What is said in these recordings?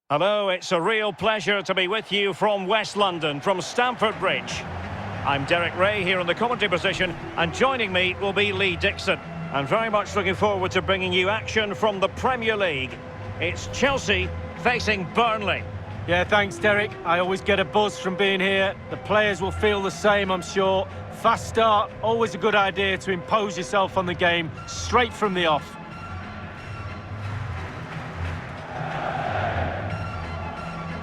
Hello, it's a real pleasure to be with you from West London, from Stamford Bridge. I'm Derek Ray here in the commentary position, and joining me will be Lee Dixon. I'm very much looking forward to bringing you action from the Premier League. It's Chelsea facing Burnley. Yeah, thanks, Derek. I always get a buzz from being here. The players will feel the same, I'm sure. Fast start, always a good idea to impose yourself on the game straight from the off.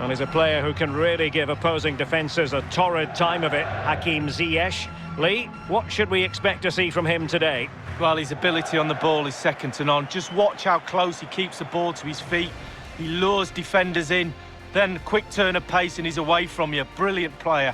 Well, he's a player who can really give opposing defences a torrid time of it, Hakim Ziyech. Lee, what should we expect to see from him today? Well, his ability on the ball is second to none. Just watch how close he keeps the ball to his feet. He lures defenders in, then quick turn of pace and he's away from you. Brilliant player.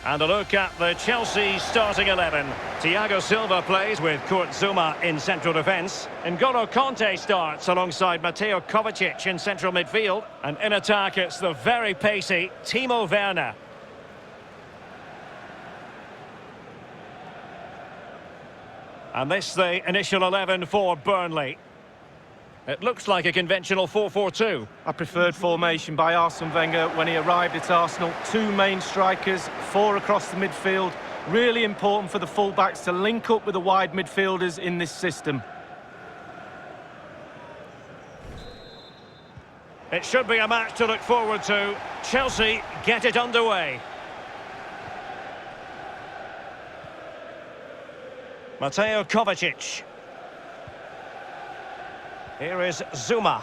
And a look at the Chelsea starting 11. Thiago Silva plays with Zuma in central defence. N'Golo Kanté starts alongside Mateo Kovacic in central midfield. And in attack, it's the very pacey Timo Werner. And this the initial 11 for Burnley. It looks like a conventional 4-4-2. A preferred formation by Arsene Wenger when he arrived at Arsenal. Two main strikers, four across the midfield. Really important for the fullbacks to link up with the wide midfielders in this system. It should be a match to look forward to. Chelsea get it underway. Mateo Kovacic. Here is Zuma.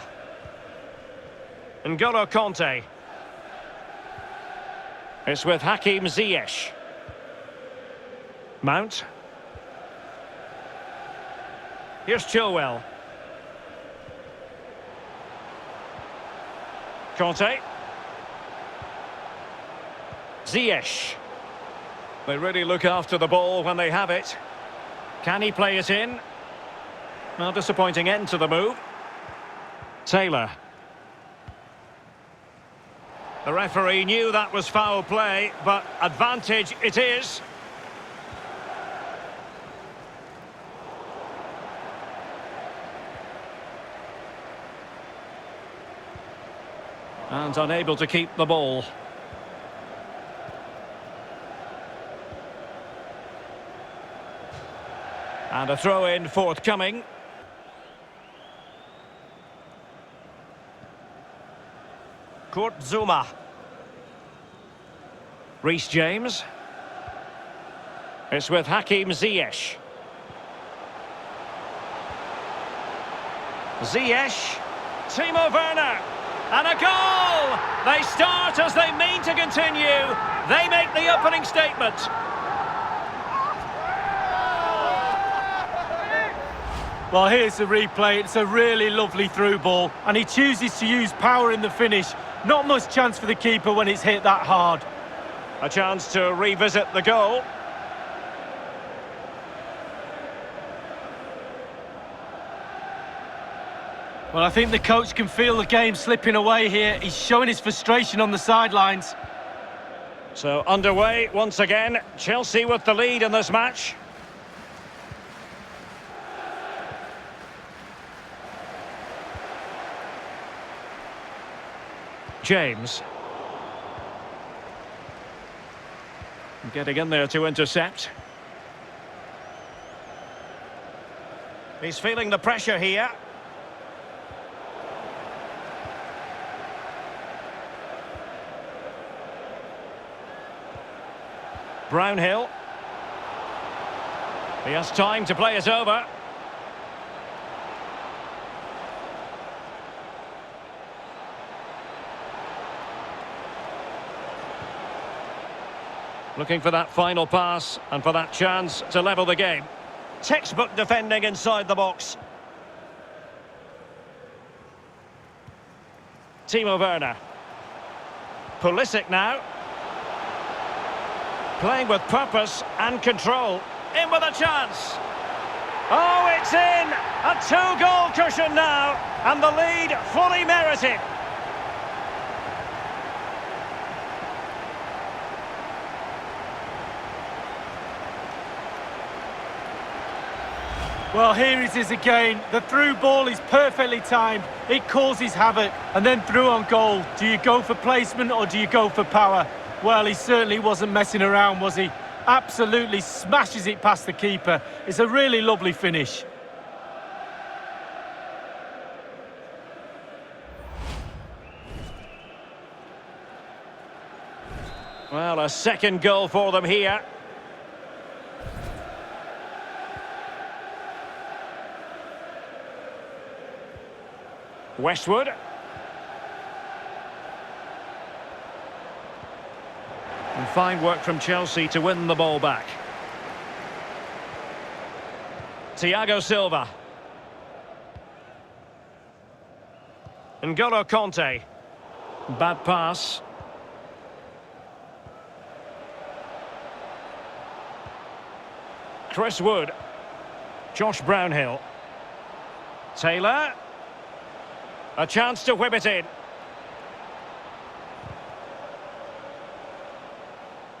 N'Golo Kanté. It's with Hakim Ziyech. Mount. Here's Chilwell. Kanté. Ziyech. They really look after the ball when they have it. Can he play it in? Well, disappointing end to the move. Taylor. The referee knew that was foul play, but advantage it is. And unable to keep the ball. And a throw-in forthcoming. Zuma. Reece James. It's with Hakim Ziyech. Ziyech. Timo Werner. And a goal! They start as they mean to continue. They make the opening statement. Well, here's the replay. It's a really lovely through ball, and he chooses to use power in the finish. Not much chance for the keeper when it's hit that hard. A chance to revisit the goal. Well, I think the coach can feel the game slipping away here. He's showing his frustration on the sidelines. So underway once again. Chelsea with the lead in this match. James. Getting in there to intercept. He's feeling the pressure here. Brownhill. He has time to play it over. Looking for that final pass and for that chance to level the game. Textbook defending inside the box. Timo Werner. Pulisic now. Playing with purpose and control. In with a chance. Oh, it's in! A two-goal cushion now, and the lead fully merited. Well, here it is again. The through ball is perfectly timed. It causes havoc, and then through on goal. Do you go for placement or do you go for power? Well, he certainly wasn't messing around, was he? Absolutely smashes it past the keeper. It's a really lovely finish. Well, a second goal for them here. Westwood. And fine work from Chelsea to win the ball back. Thiago Silva. N'Golo Conte. Bad pass. Chris Wood. Josh Brownhill. Taylor. A chance to whip it in.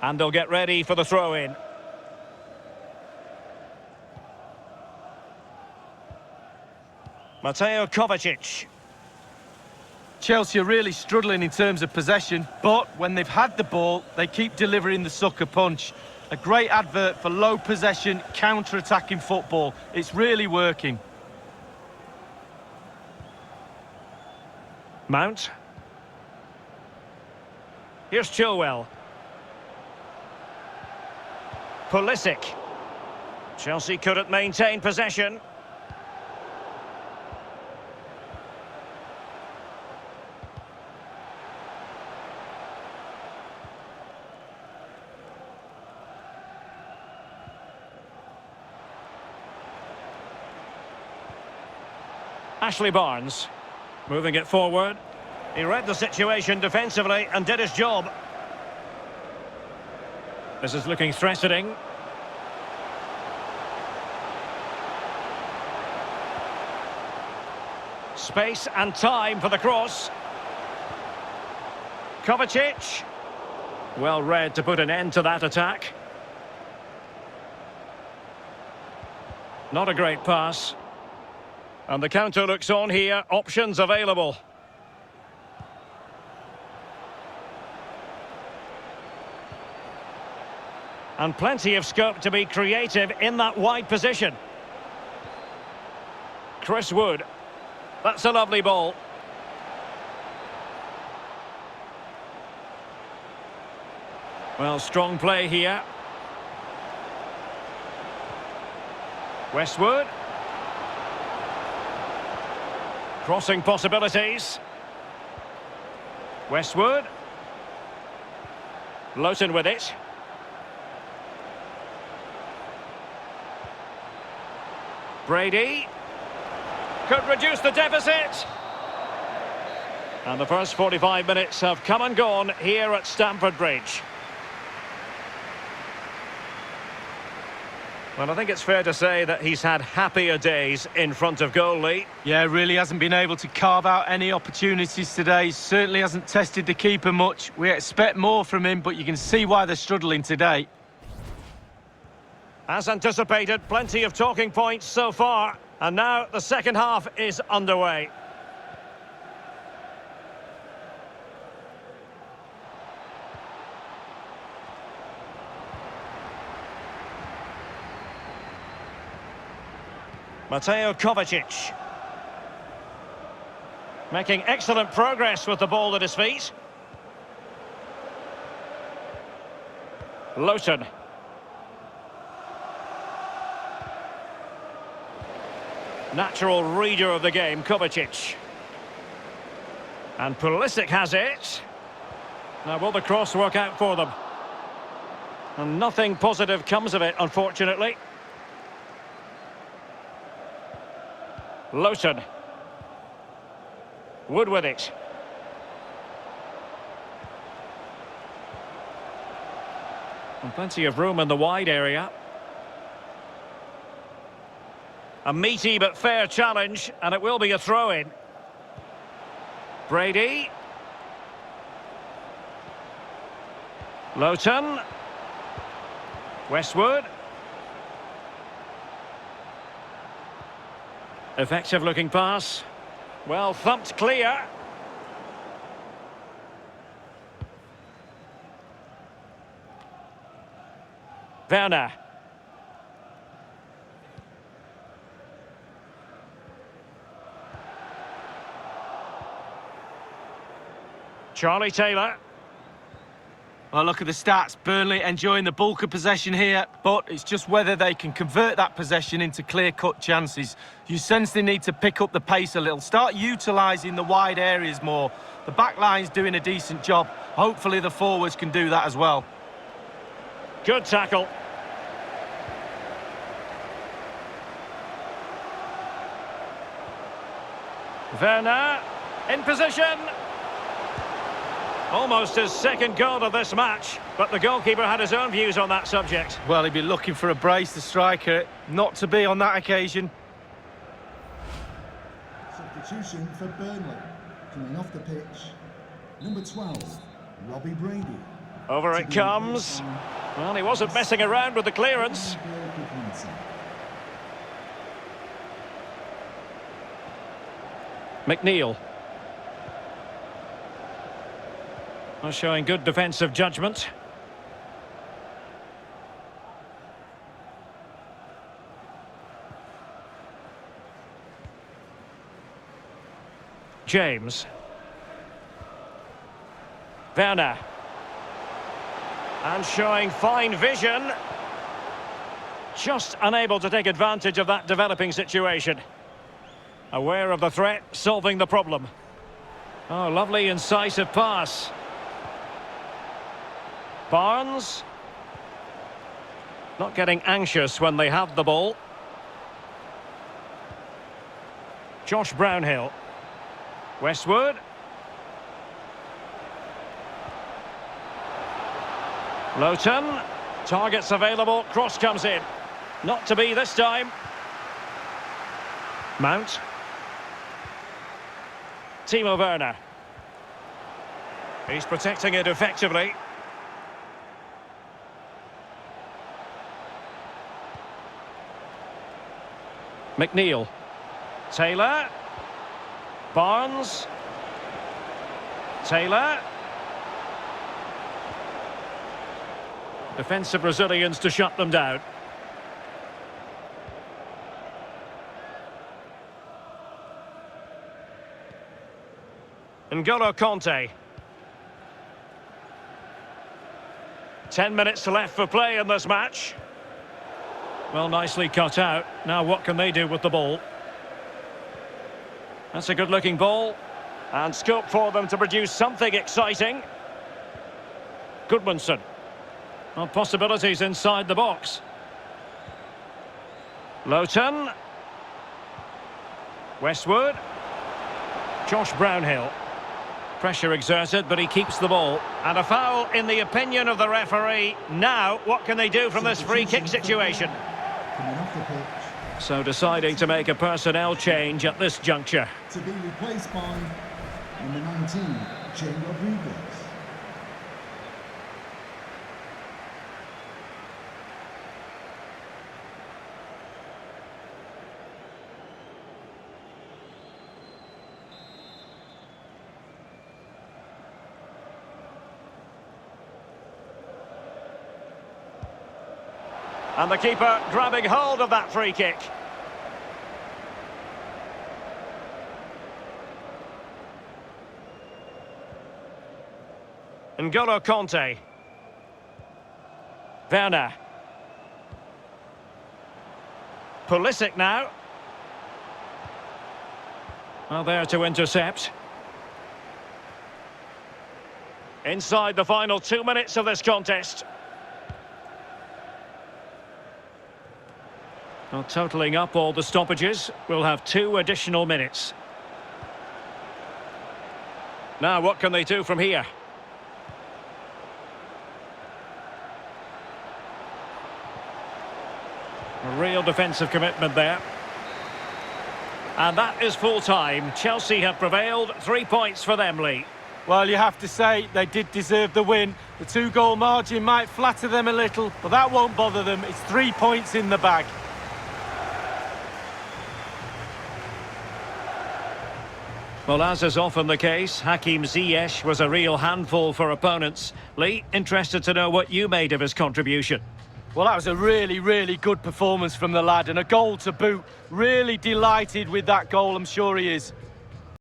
And they'll get ready for the throw-in. Mateo Kovacic. Chelsea are really struggling in terms of possession, but when they've had the ball, they keep delivering the sucker punch. A great advert for low possession, counter-attacking football. It's really working. Mount. Here's Chilwell. Pulisic. Chelsea couldn't maintain possession. Ashley Barnes. Moving it forward. He read the situation defensively and did his job. This is looking threatening. Space and time for the cross. Kovacic. Well read to put an end to that attack. Not a great pass. And the counter looks on here. Options available. And plenty of scope to be creative in that wide position. Chris Wood. That's a lovely ball. Well, strong play here. Westwood. Crossing possibilities. Westwood. Loughton with it. Brady. Could reduce the deficit. And the first 45 minutes have come and gone here at Stamford Bridge. Well, I think it's fair to say that he's had happier days in front of goal, Lee. Yeah, really hasn't been able to carve out any opportunities today. Certainly hasn't tested the keeper much. We expect more from him, but you can see why they're struggling today. As anticipated, plenty of talking points so far. And now the second half is underway. Mateo Kovacic. Making excellent progress with the ball at his feet. Loughton. Natural reader of the game, Kovacic. And Pulisic has it. Now, will the cross work out for them? And nothing positive comes of it, unfortunately. Loughton. Wood with it. And plenty of room in the wide area. A meaty but fair challenge, and it will be a throw-in. Brady. Lowton. Westwood. Effective looking pass. Well thumped clear. Werner. Charlie Taylor. Well, look at the stats. Burnley enjoying the bulk of possession here, but it's just whether they can convert that possession into clear-cut chances. You sense they need to pick up the pace a little, start utilising the wide areas more. The back line's doing a decent job. Hopefully the forwards can do that as well. Good tackle. Werner in position. Almost his second goal of this match, but the goalkeeper had his own views on that subject. Well, he'd be looking for a brace, the striker, not to be on that occasion. Substitution for Burnley. Coming off the pitch, number 12, Robbie Brady. Over it comes. Well, he wasn't messing around with the clearance. McNeil. Well, showing good defensive judgment. James. Werner. And showing fine vision. Just unable to take advantage of that developing situation. Aware of the threat, solving the problem. Oh, lovely incisive pass. Barnes. Not getting anxious when they have the ball. Josh Brownhill. Westwood. Lowton. Targets available. Cross comes in. Not to be this time. Mount. Timo Werner. He's protecting it effectively. McNeil. Taylor. Barnes. Taylor. Defensive resilience to shut them down. N'Golo Kanté. 10 minutes left for play in this match. Well, nicely cut out. Now what can they do with the ball? That's a good-looking ball. And scope for them to produce something exciting. Goodmanson. Well, possibilities inside the box. Lowton. Westwood. Josh Brownhill. Pressure exerted, but he keeps the ball. And a foul in the opinion of the referee. Now, what can they do from this free kick situation? So deciding to make a personnel change at this juncture. To be replaced by number 19, Jay Rodriguez. And the keeper grabbing hold of that free kick. N'Golo Kanté. Werner. Pulisic now. Well, there to intercept. Inside the final 2 minutes of this contest. Well, totalling up all the stoppages, we'll have 2 additional minutes. Now, what can they do from here? A real defensive commitment there. And that is full-time. Chelsea have prevailed. 3 points for them, Lee. Well, you have to say they did deserve the win. The 2-goal margin might flatter them a little, but that won't bother them. It's 3 points in the bag. Well, as is often the case, Hakim Ziyech was a real handful for opponents. Lee, interested to know what you made of his contribution. Well, that was a really good performance from the lad, and a goal to boot. Really delighted with that goal, I'm sure he is.